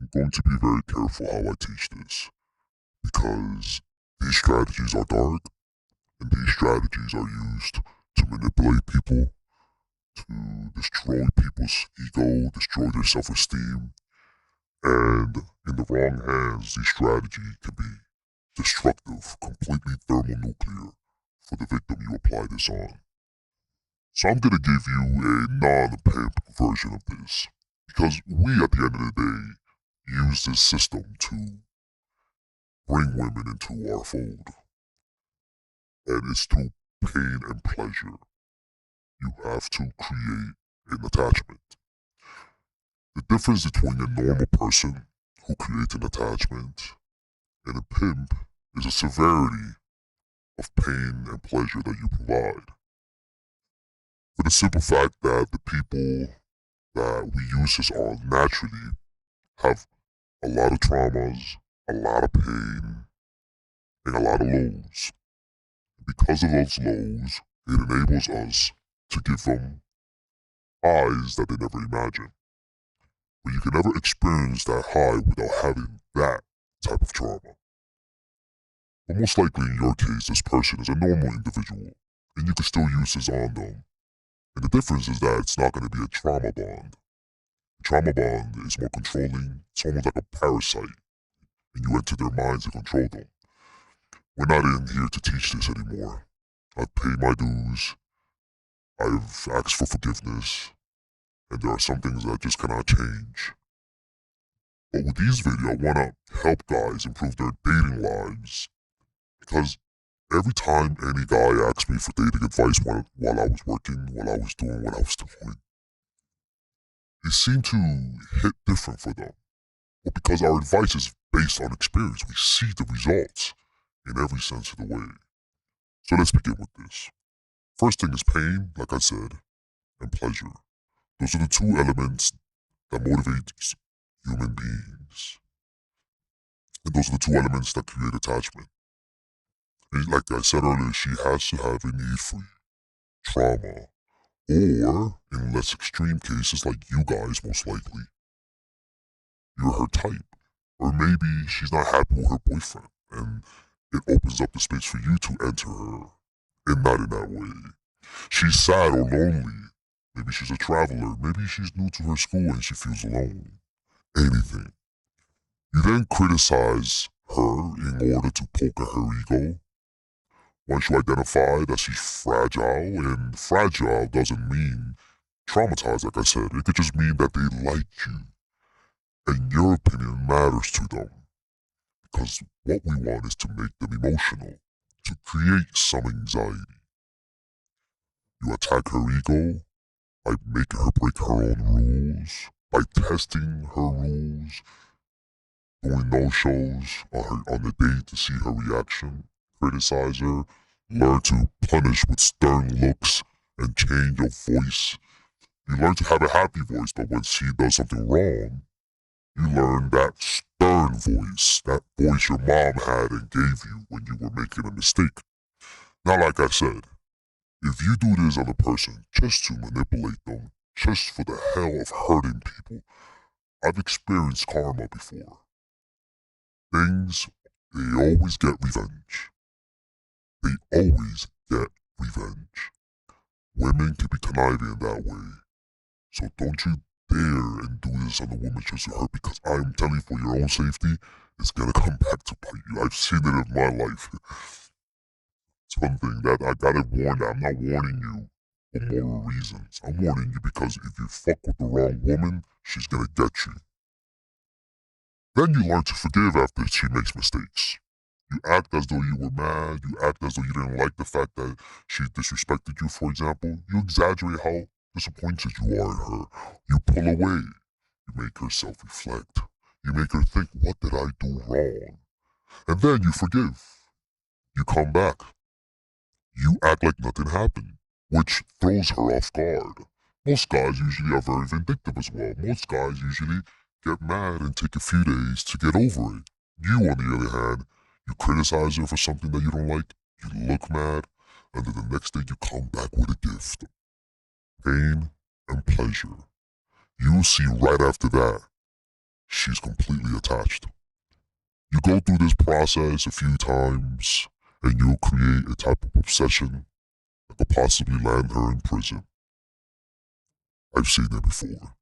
I'm going to be very careful how I teach this because these strategies are dark and these strategies are used to manipulate people, to destroy people's ego, destroy their self-esteem, and in the wrong hands, these strategies can be destructive, completely thermonuclear for the victim you apply this on. So I'm going to give you a non-pimp version of this because we, at the end of the day, use this system to bring women into our fold. And it's through pain and pleasure. You have to create an attachment. The difference between a normal person who creates an attachment and a pimp is the severity of pain and pleasure that you provide. For the simple fact that the people that we use this on naturally have a lot of traumas, a lot of pain, and a lot of lows. Because of those lows, it enables us to give them highs that they never imagined. But you can never experience that high without having that type of trauma. But most likely in your case, this person is a normal individual, and you can still use this on them. And the difference is that it's not going to be a trauma bond. A trauma bond is more controlling. It's almost like a parasite, and you enter their minds and control them. We're not in here to teach this anymore. I've paid my dues. I've asked for forgiveness. And there are some things that just cannot change. But with these videos, I want to help guys improve their dating lives. Because every time any guy asked me for dating advice while I was working, while I was doing what I was doing, it seemed to hit different for them. Well, because our advice is based on experience, we see the results in every sense of the way. So let's begin with this. First thing is pain, like I said, and pleasure. Those are the two elements that motivate human beings. And those are the two elements that create attachment. And like I said earlier, she has to have a need for trauma. Or, in less extreme cases like you guys most likely, you're her type. Or maybe she's not happy with her boyfriend and it opens up the space for you to enter her. And not in that way. She's sad or lonely. Maybe she's a traveler. Maybe she's new to her school and she feels alone. Anything. You then criticize her in order to poke at her ego. Once you identify that she's fragile, and fragile doesn't mean traumatized, like I said. It could just mean that they like you. And your opinion matters to them. Because what we want is to make them emotional, to create some anxiety. You attack her ego by making her break her own rules, by testing her rules, doing no-shows on the date to see her reaction, criticize her, learn to punish with stern looks and change your voice. You learn to have a happy voice, but when she does something wrong, you learn that stern voice, that voice your mom had and gave you when you were making a mistake. Now, like I said, if you do this on a person just to manipulate them, just for the hell of hurting people, I've experienced karma before. Things, they always get revenge. They always get revenge. Women can be conniving that way. So don't you dare and do this on a woman just to hurt, because I'm telling you, for your own safety, it's gonna come back to bite you. I've seen it in my life. It's one thing that I gotta warn that I'm not warning you for moral reasons. I'm warning you because if you fuck with the wrong woman, she's gonna get you. Then you learn to forgive after she makes mistakes. You act as though you were mad. You act as though you didn't like the fact that she disrespected you, for example. You exaggerate how disappointed you are in her. You pull away. You make her self-reflect. You make her think, what did I do wrong? And then you forgive. You come back. You act like nothing happened, which throws her off guard. Most guys usually are very vindictive as well. Most guys usually get mad and take a few days to get over it. You, on the other hand, you criticize her for something that you don't like, you look mad, and then the next day you come back with a gift. Pain and pleasure. You'll see right after that she's completely attached. You go through this process a few times, and you'll create a type of obsession that could possibly land her in prison. I've seen it before.